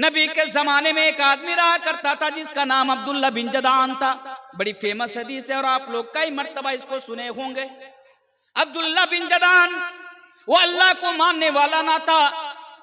نبی کے زمانے میں ایک آدمی رہا کرتا تھا جس کا نام عبداللہ بن جدعان تھا. بڑی فیمس حدیث ہے اور آپ لوگ کئی مرتبہ اس کو سنے ہوں گے. عبداللہ بن جدعان وہ اللہ کو ماننے والا نہ تھا,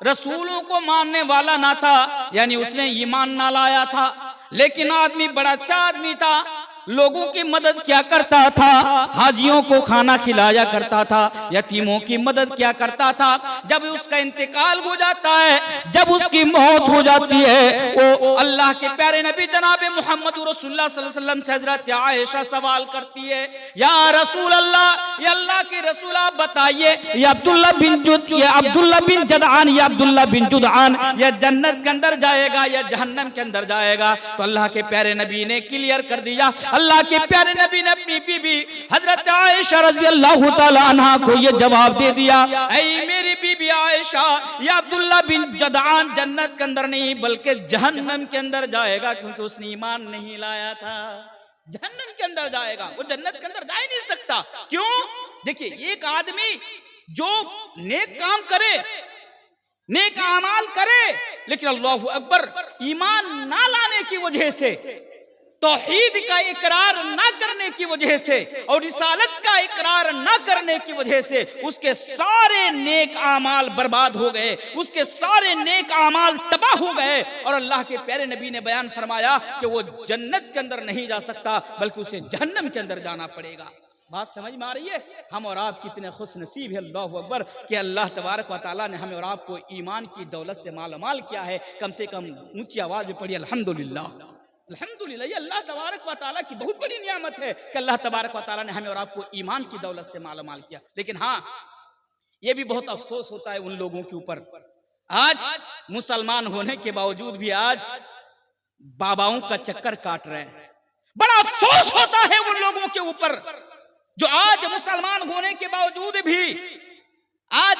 رسولوں کو ماننے والا نہ تھا, یعنی اس نے ایمان نہ لایا تھا, لیکن آدمی بڑا اچھا آدمی تھا. لوگوں کی مدد کیا کرتا تھا, حاجیوں کو کھانا کھلایا کرتا تھا, یتیموں کی مدد کیا کرتا تھا. جب اس کا انتقال ہو جاتا ہے, جب اس کی موت ہو جاتی ہے, وہ اللہ کے پیارے نبی جناب محمد رسول اللہ صلی اللہ علیہ وسلم سے حضرت عائشہ سوال کرتی ہے, یا رسول اللہ, یا اللہ کے رسول آپ بتائیے, یہ عبداللہ بن جدعان, یہ عبداللہ بن جدعان یہ جنت کے اندر جائے گا یا جہنم کے اندر جائے گا؟ تو اللہ کے پیارے نبی نے کلیئر کر دیا. اللہ کے پیارے نبی نے اپنی بی بی حضرت عائشہ رضی اللہ تعالی عنہا کو یہ جواب دے دیا, اے میری بی بی عائشہ, یہ عبداللہ بن جدعان جنت کے اندر نہیں بلکہ جہنم کے اندر جائے گا, کیونکہ اس نے ایمان نہیں لایا تھا. جہنم کے اندر جائے گا, وہ جنت کے اندر جا ہی نہیں سکتا. کیوں؟ دیکھیے, ایک آدمی جو نیک کام کرے, نیک اعمال کرے, لیکن اللہ اکبر ایمان نہ لانے کی وجہ سے, توحید کا اقرار نہ کرنے کی وجہ سے اور رسالت کا اقرار نہ کرنے کی وجہ سے اس کے سارے نیک اعمال برباد ہو گئے, اس کے سارے نیک اعمال تباہ ہو گئے. اور اللہ کے پیارے نبی نے بیان فرمایا کہ وہ جنت کے اندر نہیں جا سکتا بلکہ اسے جہنم کے اندر جانا پڑے گا. بات سمجھ میں آ رہی ہے؟ ہم اور آپ کتنے خوش نصیب ہے, اللہ اکبر, کہ اللہ تبارک و تعالیٰ نے ہمیں اور آپ کو ایمان کی دولت سے مالا مال کیا ہے. کم سے کم اونچی آواز میں پڑھی الحمدللہ. الحمدللہ, یہ اللہ تبارک و تعالیٰ کی بہت بڑی نعمت ہے کہ اللہ تبارک و تعالیٰ نے ہمیں اور آپ کو ایمان کی دولت سے مالا مال کیا. لیکن ہاں, یہ بھی بہت افسوس ہوتا ہے ان لوگوں کے اوپر, آج مسلمان ہونے کے باوجود بھی آج باباؤں کا چکر کاٹ رہے ہیں. بڑا افسوس ہوتا ہے ان لوگوں کے اوپر جو آج مسلمان ہونے کے باوجود بھی آج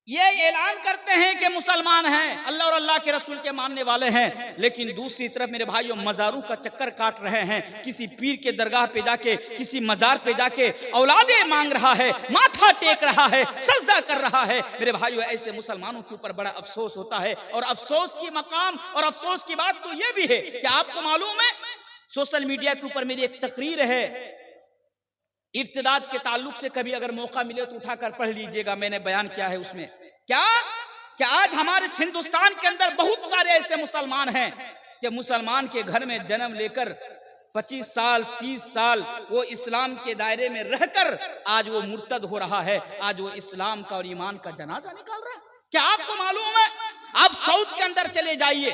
یہ اعلان کرتے ہیں کہ مسلمان ہیں, اللہ اور اللہ کے رسول کے ماننے والے ہیں, لیکن دوسری طرف میرے بھائیوں مزاروں کا چکر کاٹ رہے ہیں. کسی پیر کے درگاہ پہ جا کے, کسی مزار پہ جا کے اولادیں مانگ رہا ہے, ماتھا ٹیک رہا ہے, سجدہ کر رہا ہے. میرے بھائیوں ایسے مسلمانوں کے اوپر بڑا افسوس ہوتا ہے. اور افسوس کی مقام اور افسوس کی بات تو یہ بھی ہے کہ آپ کو معلوم ہے, سوشل میڈیا کے اوپر میری ایک تقریر ہے ارتداد کے تعلق سے, کبھی اگر موقع ملے تو اٹھا کر پڑھ لیجئے گا. میں نے بیان کیا ہے اس میں کیا کہ آج ہمارے ہندوستان کے اندر بہت سارے ایسے مسلمان ہیں کہ مسلمان کے گھر میں جنم لے کر 25 سال 30 سال وہ اسلام کے دائرے میں رہ کر آج وہ مرتد ہو رہا ہے, آج وہ اسلام کا اور ایمان کا جنازہ نکال رہا ہے. کیا آپ کو معلوم ہے؟ آپ ساؤتھ کے اندر چلے جائیے,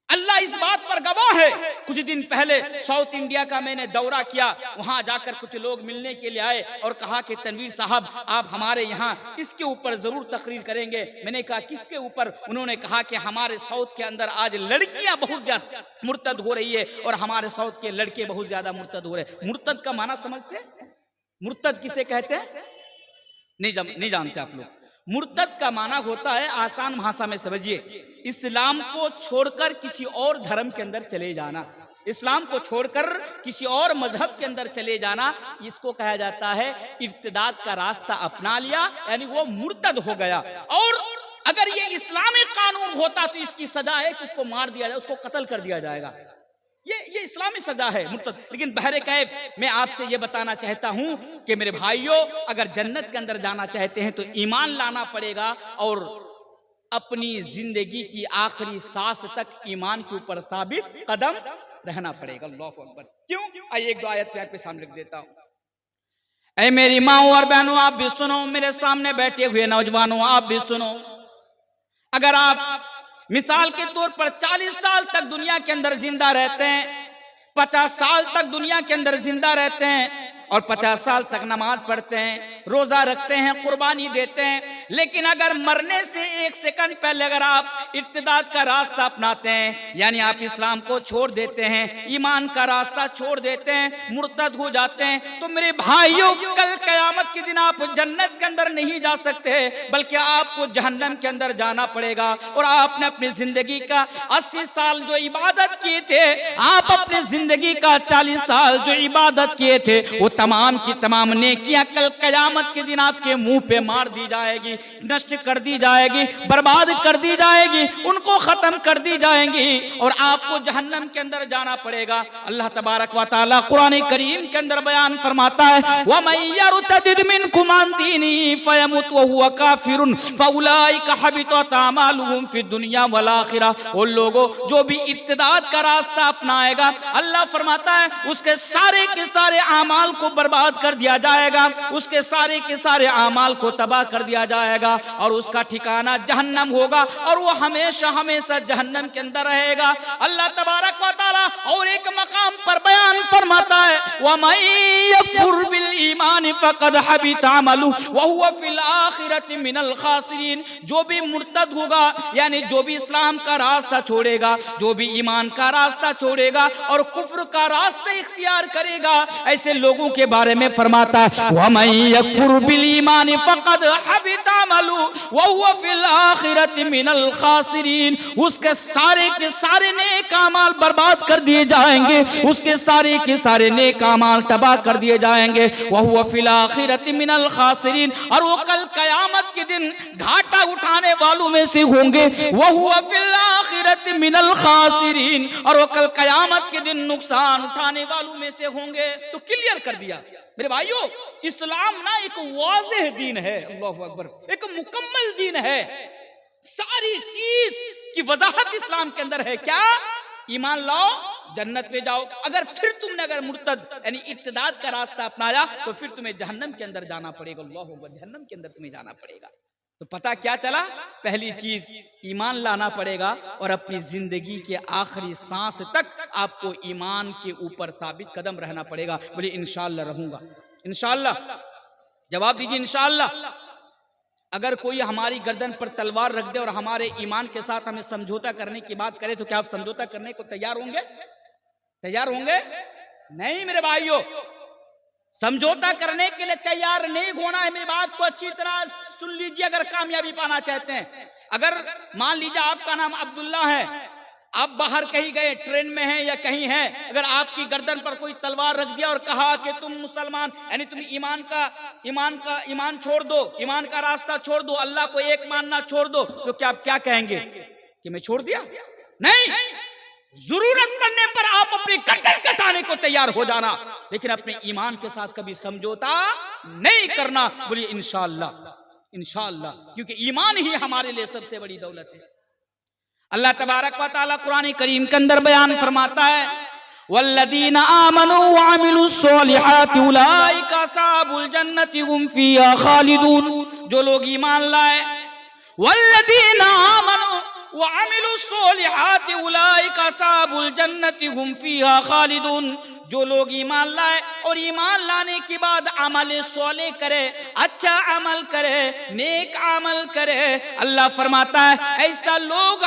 اللہ اس بات پر گواہ ہے. کچھ دن پہلے ساؤتھ انڈیا کا میں نے دورہ کیا, وہاں جا کر کچھ لوگ ملنے کے لیے آئے اور کہا کہ تنویر صاحب آپ ہمارے یہاں اس کے اوپر ضرور تقریر کریں گے. میں نے کہا کس کے اوپر؟ انہوں نے کہا کہ ہمارے ساؤتھ کے اندر آج لڑکیاں بہت زیادہ مرتد ہو رہی ہے اور ہمارے ساؤتھ کے لڑکے بہت زیادہ مرتد ہو رہے ہیں. مرتد کا معنی سمجھتے ہیں؟ مرتد کسے کہتے ہیں؟ نہیں جانتے آپ لوگ. مرتد کا معنی ہوتا ہے, آسان بھاشا میں سمجھیے, اسلام کو چھوڑ کر کسی اور دھرم کے اندر چلے جانا, اسلام کو چھوڑ کر کسی اور مذہب کے اندر چلے جانا, اس کو کہا جاتا ہے ارتداد کا راستہ اپنا لیا, یعنی وہ مرتد ہو گیا. اور اگر یہ اسلامی قانون ہوتا تو اس کی سزا ہے کہ اس کو مار دیا جائے, اس کو قتل کر دیا جائے گا. یہ اسلامی سزا ہے مرتد. لیکن بہر کیف میں آپ سے یہ بتانا چاہتا ہوں کہ میرے بھائیوں, اگر جنت کے اندر جانا چاہتے ہیں تو ایمان لانا پڑے گا اور اپنی زندگی کی آخری سانس تک ایمان کے اوپر ثابت قدم رہنا پڑے گا. اللہ اکبر. کیوں؟ آئیے ایک دو آیت میں آپ کے سامنے رکھ دیتا ہوں. اے میری ماؤں اور بہنوں آپ بھی سنو, میرے سامنے بیٹھے ہوئے نوجوانوں آپ بھی سنو. اگر آپ مثال کے طور پر 40 سال تک دنیا کے اندر زندہ رہتے ہیں, 50 سال تک دنیا کے اندر زندہ رہتے ہیں اور 50 سال تک نماز پڑھتے ہیں, روزہ رکھتے ہیں, قربانی دیتے ہیں, لیکن اگر مرنے سے 1 سیکنڈ پہلے اگر آپ ارتداد کا راستہ اپناتے ہیں, یعنی آپ اسلام کو چھوڑ دیتے ہیں, ایمان کا راستہ چھوڑ دیتے ہیں, مرتد ہو جاتے ہیں, تو میرے بھائیوں کل قیامت کے دن آپ جنت کے اندر نہیں جا سکتے بلکہ آپ کو جہنم کے اندر جانا پڑے گا. اور آپ نے اپنی زندگی کا 80 سال جو عبادت کیے تھے, آپ اپنی زندگی کا 40 سال جو عبادت کیے تھے, وہ تمام کی تمام نیکیاں کل قیامت قیامت کے دن آپ کے منہ پہ مار دی جائے گی، نشٹ کر دی جائے گی، برباد کر دی جائے گی، ان کو ختم کر دی جائیں گی اور آپ کو جہنم کے اندر جانا پڑے گا۔ اللہ تبارک و تعالی قرآن کریم کے اندر بیان فرماتا ہے وَمَن يَرْتَدِدْ مِنْكُمْ عَنْ دِينِهِ فَيَمُتْ وَهُوَ كَافِرٌ فَأُولَئِكَ حَبِطَتْ أَعْمَالُهُمْ فِي الدُّنْيَا وَالْآخِرَةِ۔ وہ لوگوں جو بھی ارتداد کا راستہ اپنائے گا، اللہ فرماتا ہے اس کے سارے اعمال کو برباد کر دیا جائے گا، اس کے سارے اعمال کو تباہ کر دیا جائے گا اور اس کا ٹھکانہ جہنم ہوگا اور وہ ہمیشہ جہنم کے اندر رہے گا۔ اللہ تبارک و تعالی اور ایک مقام پر بیان فرماتا ہے وَمَن يَكْفُرْ بِالْإِيمَانِ فَقَدْ حَبِطَ عَمَلُهُ وَهُوَ فِي الْآخِرَةِ مِنَ الْخَاسِرِينَ۔ جو بھی مرتد ہوگا، یعنی جو بھی اسلام کا راستہ چھوڑے گا، جو بھی ایمان کا راستہ چھوڑے گا اور کفر کا راستہ اختیار کرے گا، ایسے لوگوں کے بارے میں فرماتا ہے وَمَن يَكْفُرْ بِالْإِيمَانِ فَقَدْ حَبِطَ عَمَلُهُ وَهُوَ فِي الْآخِرَةِ مِنَ الْخَاسِرِينَ۔ اس کے سارے نیک اعمال برباد کر دیے جائیں گے، اس کے سارے نیک اعمال تباہ کر دیے جائیں گے۔ وَهُوَ فِي الْآخِرَةِ مِنَ الْخَاسِرِينَ، اور وہ کل قیامت کے دن گھاٹا اٹھانے والوں میں سے ہوں گے۔ وَهُوَ فِي الْآخِرَةِ مِنَ الْخَاسِرِينَ، اور وہ کل قیامت کے دن نقصان اٹھانے والوں میں سے ہوں گے۔ تو کلیئر کر دیا میرے بھائیو، اسلام نا ایک واضح دین ہے، اللہ اکبر، ایک مکمل دین ہے۔ ساری چیز کی وضاحت اسلام کے اندر ہے۔ کیا؟ ایمان لاؤ جنت میں جاؤ، اگر پھر تم نے مرتد یعنی ارتداد کا راستہ اپنایا تو پھر تمہیں جہنم کے اندر جانا پڑے گا۔ اللہ اکبر، جہنم کے اندر تمہیں جانا پڑے گا۔ تو پتہ کیا چلا؟ پہلی چیز ایمان لانا پڑے گا اور اپنی زندگی کے آخری سانس تک آپ کو ایمان کے اوپر ثابت قدم رہنا پڑے گا۔ بولے انشاءاللہ رہوں گا، انشاءاللہ۔ جواب دیجیے انشاءاللہ۔ اگر کوئی ہماری گردن پر تلوار رکھ دے اور ہمارے ایمان کے ساتھ ہمیں سمجھوتا کرنے کی بات کرے تو کیا آپ سمجھوتا کرنے کو تیار ہوں گے؟ تیار ہوں گے؟ نہیں میرے بھائیو، سمجھوتا کرنے کے لیے تیار نہیں ہونا ہے۔ میری بات کو اچھی طرح سن لیجیے اگر کامیابی پانا چاہتے ہیں۔ اگر مان لیجیے آپ کا نام عبداللہ ہے، آپ باہر کہیں گئے، ٹرین میں ہیں یا کہیں ہیں، اگر آپ کی گردن پر کوئی تلوار رکھ دیا اور کہا کہ تم مسلمان یعنی تم ایمان چھوڑ دو، ایمان کا راستہ چھوڑ دو، اللہ کو ایک ماننا چھوڑ دو، تو کیا آپ کیا کہیں گے کہ میں چھوڑ دیا؟ نہیں، ضرورت پڑنے پر آپ اپنی گردن کٹانے کو تیار ہو جانا، لیکن اپنے ایمان کے ساتھ کبھی سمجھوتا نہیں کرنا۔ بولیے انشاءاللہ، انشاءاللہ، کیونکہ ایمان ہی ہمارے لیے سب سے بڑی دولت ہے۔ اللہ تبارک و تعالی قرآن کریم کے اندر بیان فرماتا ہے والذین آمنوا وعملوا الصالحات اولئک اصحاب الجنت هم فیہا خالدون۔ جو لوگ ایمان لائے، والذین آمنوا وعملوا الصالحات اولئک اصحاب الجنت هم فیہا خالدون۔ جو لوگ ایمان لائے اور ایمان لانے کے بعد عمل صالح کرے، اچھا عمل کرے، نیک عمل کرے، اللہ فرماتا ہے ایسا لوگ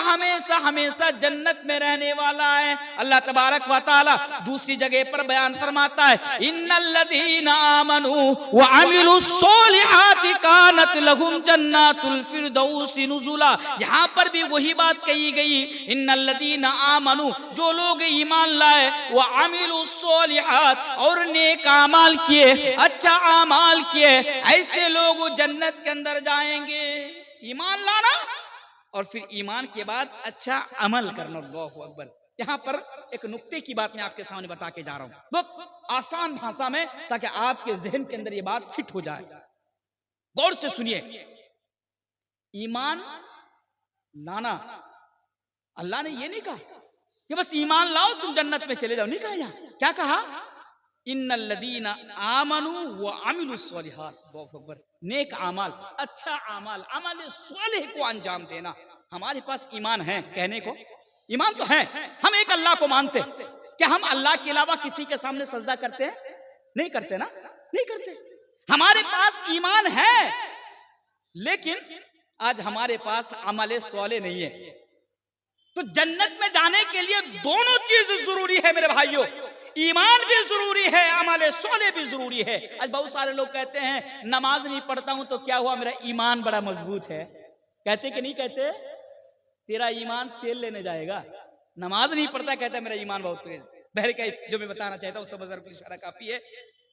ہمیشہ جنت میں رہنے والا ہے۔ اللہ تبارک و تعالی دوسری جگہ پر بیان فرماتا ہے ان الذین آمنوا وعملوا الصالحات کانت لهم جنات الفردوس نزلا۔ یہاں پر بھی وہی بات کہی گئی، ان الذین آمنوا، جو لوگ ایمان لائے، وعملوا الصالحات، اور نیک اعمال کیے، اچھا اعمال کیے، ایسے لوگ جنت کے اندر جائیں گے۔ ایمان لانا اور پھر ایمان کے بعد اچھا عمل کرنا۔ اللہ اکبر۔ یہاں پر ایک نقطے کی بات میں آپ کے سامنے بتا کے جا رہا ہوں، بہت آسان بھاشا میں، تاکہ آپ کے ذہن کے اندر یہ بات فٹ ہو جائے۔ غور سے سنیے، ایمان لانا، اللہ نے یہ نہیں کہا کہ بس ایمان لاؤ تم جنت میں چلے جاؤ، نہیں کہا۔ یہاں کیا کہا؟ ان الذین آمنوا وعملوا الصالحات۔ اللہ اکبر۔ نیک اعمال، اچھا اعمال، عمل صالح کو انجام دینا۔ ہمارے پاس ایمان ہے کہنے کو، ایمان تو ہے، ہم ایک اللہ کو مانتے، کیا ہم اللہ کے علاوہ کسی کے سامنے سجدہ کرتے ہیں؟ نہیں کرتے نا، نہیں کرتے۔ ہمارے پاس ایمان ہے لیکن آج ہمارے پاس عمل صالح نہیں ہے۔ تو جنت میں جانے کے لیے دونوں چیز ضروری ہے میرے بھائیوں، ایمان بھی ضروری ہے، عمل صالح بھی ضروری ہے۔ آج بہت سارے لوگ کہتے ہیں نماز نہیں پڑھتا ہوں تو کیا ہوا، میرا ایمان بڑا مضبوط ہے۔ کہتے کہ نہیں کہتے؟ تیرا ایمان تیل لینے جائے گا۔ نماز نہیں پڑھتا، کہتا ہے میرا ایمان بہت تیز۔ بہرکیف جو میں بتانا چاہتا ہوں، سب ذرا اشارہ کافی ہے۔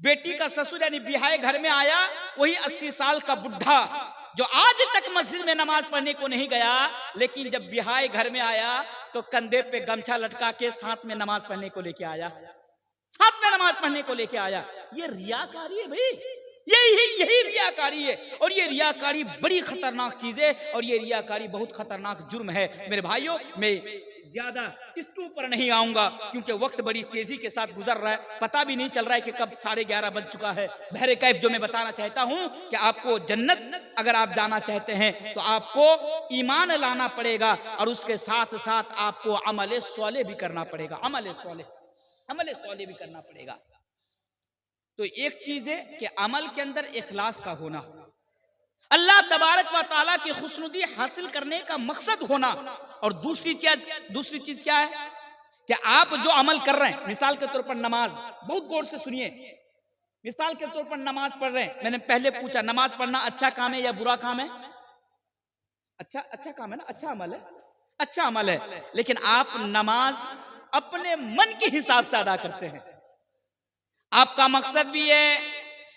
بیٹی کا سسر یعنی بیاہ گھر میں آیا وہی 80 سال کا بڈھا جو آج تک مسجد میں نماز پڑھنے کو نہیں گیا، لیکن جب بیاہ گھر میں آیا تو کندھے پہ گمچھا لٹکا کے ساتھ میں نماز پڑھنے کو لے کے آیا، ساتھ میں نماز پڑھنے کو لے کے آیا۔ یہ ریاکاری ہے بھائی، یہی ریاکاری ہے، اور یہ ریاکاری بڑی خطرناک چیز ہے، اور یہ ریاکاری بہت خطرناک جرم ہے۔ میرے بھائیوں، میں زیادہ اس کے اوپر نہیں آؤں گا کیونکہ وقت بڑی تیزی کے ساتھ گزر رہا ہے، پتہ بھی نہیں چل رہا ہے کہ کب 11:30 بج چکا ہے۔ بہر کیف جو میں بتانا چاہتا ہوں کہ آپ کو جنت اگر آپ جانا چاہتے ہیں تو آپ کو ایمان لانا پڑے گا، اور اس کے ساتھ ساتھ آپ کو عمل صالح بھی کرنا پڑے گا، عمل صالح بھی کرنا پڑے گا۔ تو ایک چیز ہے کہ عمل کے اندر اخلاص کا ہونا، اللہ تبارک و تعالیٰ کی خوشنودی حاصل کرنے کا مقصد ہونا، اور دوسری چیز کیا ہے کہ آپ جو عمل کر رہے ہیں، مثال کے طور پر نماز، بہت غور سے سنیے، مثال کے طور پر نماز پڑھ رہے ہیں، میں نے پہلے پوچھا نماز پڑھنا اچھا کام ہے یا برا کام ہے؟ اچھا کام ہے نا، اچھا عمل ہے، لیکن آپ نماز اپنے من کے حساب سے ادا کرتے ہیں، آپ کا مقصد بھی ہے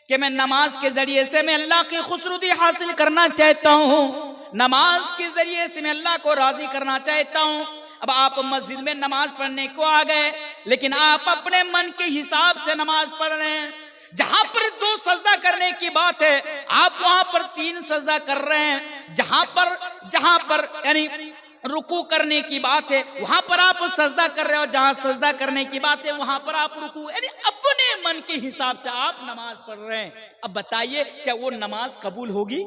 کہ میں نماز کے ذریعے سے میں اللہ کی خوشنودی حاصل کرنا چاہتا ہوں، نماز کے ذریعے سے میں اللہ کو راضی کرنا چاہتا ہوں۔ اب آپ مسجد میں نماز پڑھنے کو آ گئے، لیکن آپ اپنے من کے حساب سے نماز پڑھ رہے ہیں، جہاں پر 2 سجدہ کرنے کی بات ہے آپ وہاں پر 3 سجدہ کر رہے ہیں، جہاں پر یعنی رکوع کرنے کی بات ہے وہاں پر آپ سجدہ کر رہے ہو، جہاں سجدہ کرنے کی بات ہے وہاں پر آپ رکوع، یعنی اپنے من کے حساب سے آپ نماز پڑھ رہے ہیں۔ اب بتائیے کیا وہ نماز قبول ہوگی؟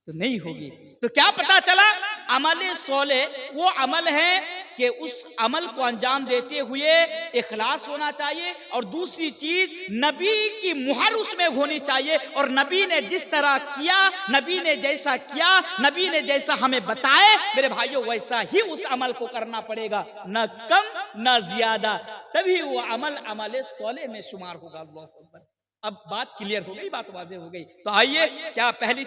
تو نہیں ہوگی۔ تو کیا پتا چلا؟ عمل صالح وہ عمل ہے کہ اس عمل کو انجام دیتے ہوئے اخلاص ہونا چاہیے، اور دوسری چیز نبی کی مہر اس میں ہونی چاہیے، اور نبی نے جس طرح کیا، نبی نے جیسا کیا، نبی نے جیسا ہمیں بتائے میرے بھائیوں ویسا ہی اس عمل کو کرنا پڑے گا، نہ کم نہ زیادہ، تبھی وہ عمل صالح میں شمار ہوگا۔ اللہ اکبر۔ اب بات کلیئر ہو گئی، بات واضح ہو گئی۔ تو آئیے، کیا پہلی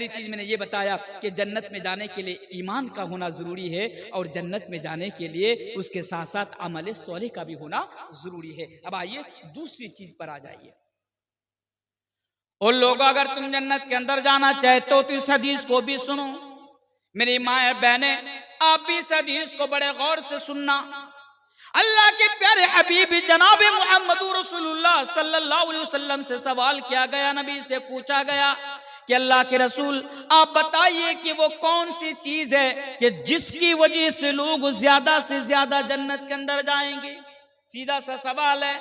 چیز میں نے یہ بتایا کہ جنت میں جانے کے لیے ایمان کا ہونا ضروری ہے، اور جنت میں جانے کے لیے اس کے ساتھ ساتھ عمل صالح کا بھی ہونا ضروری ہے۔ اب آئیے دوسری چیز پر آ جائیے۔ اور لوگوں اگر تم جنت کے اندر جانا چاہتے ہو تو اس حدیث کو بھی سنو، میری ماں بہنیں آپ بھی اس حدیث کو بڑے غور سے سننا۔ اللہ کے پیارے حبیب جناب محمد رسول اللہ صلی اللہ علیہ وسلم سے سوال کیا گیا، نبی سے پوچھا گیا کہ اللہ کے رسول آپ بتائیے کہ وہ کون سی چیز ہے کہ جس کی وجہ سے لوگ زیادہ سے زیادہ جنت کے اندر جائیں گے؟ سیدھا سا سوال ہے،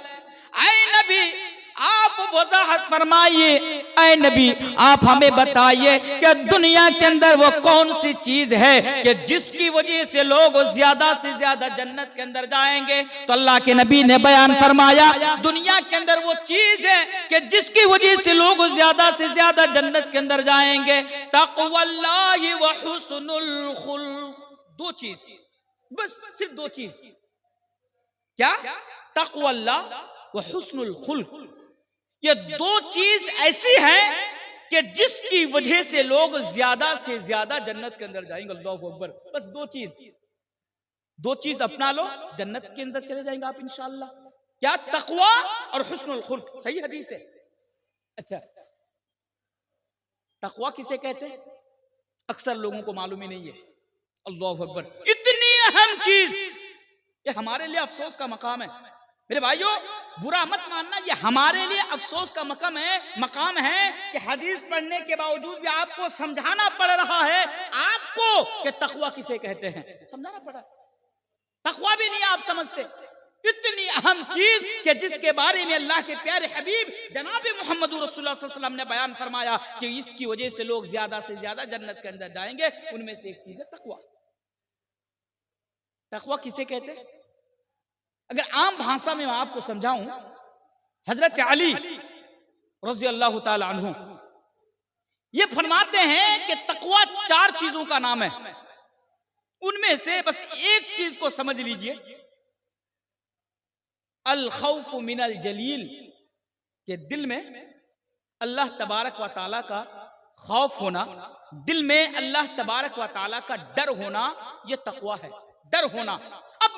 اے نبی آپ وضاحت فرمائیے، اے نبی آپ ہمیں بتائیے کہ دنیا کے اندر وہ کون سی چیز ہے کہ جس کی وجہ سے لوگ زیادہ سے زیادہ جنت کے اندر جائیں گے؟ تو اللہ کے نبی نے بیان فرمایا دنیا کے اندر وہ چیز ہے کہ جس کی وجہ سے لوگ زیادہ سے زیادہ جنت کے اندر جائیں گے، تقوی اللہ و حسن الخلق۔ 2 چیز، بس صرف 2 چیز، کیا؟ تقوی اللہ و حسن الخلق۔ یہ 2 چیز ایسی ہیں کہ جس کی وجہ سے لوگ زیادہ سے زیادہ جنت کے اندر جائیں گے۔ اللہ اکبر۔ بس 2 چیز اپنا لو، جنت کے اندر چلے جائیں گے آپ انشاءاللہ۔ کیا؟ تقوی اور حسن الخلق۔ صحیح حدیث ہے۔ اچھا، تقوی کسے کہتے ہیں؟ اکثر لوگوں کو معلوم ہی نہیں ہے۔ اللہ اکبر، اتنی اہم چیز، یہ ہمارے لیے افسوس کا مقام ہے میرے بھائیوں، برا مت ماننا، یہ ہمارے لیے افسوس کا مقام ہے کہ حدیث پڑھنے کے باوجود بھی آپ کو سمجھانا پڑ رہا ہے آپ کو کہ تقوی کسے کہتے ہیں، سمجھانا پڑا۔ تقوی بھی نہیں آپ سمجھتے، اتنی اہم چیز کہ جس کے بارے میں اللہ کے پیارے حبیب جناب محمد رسول اللہ صلی اللہ علیہ وسلم نے بیان فرمایا کہ اس کی وجہ سے لوگ زیادہ سے زیادہ جنت کے اندر جائیں گے، ان میں سے ایک چیز ہے تقوی۔ تقوی کسے کہتے ہیں؟ اگر عام بھاشا میں آپ کو سمجھاؤں، حضرت علی رضی اللہ تعالی عنہ یہ فرماتے ہیں کہ تقوی 4 چیزوں کا نام ہے، ان میں سے بس ایک چیز کو سمجھ لیجئے، الخوف من الجلیل، کہ دل میں اللہ تبارک و تعالیٰ کا خوف ہونا، دل میں اللہ تبارک و تعالیٰ کا ڈر ہونا، یہ تقوی ہے، ڈر ہونا۔ اب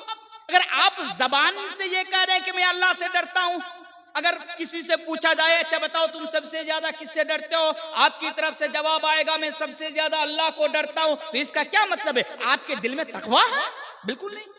اگر آپ زبان سے یہ کہہ رہے ہیں کہ میں اللہ سے ڈرتا ہوں، اگر کسی سے پوچھا جائے اچھا بتاؤ تم سب سے زیادہ کس سے ڈرتے ہو، آپ کی طرف سے جواب آئے گا میں سب سے زیادہ اللہ کو ڈرتا ہوں، تو اس کا کیا مطلب ہے؟ آپ کے دل میں تقویٰ ہے؟ بالکل نہیں۔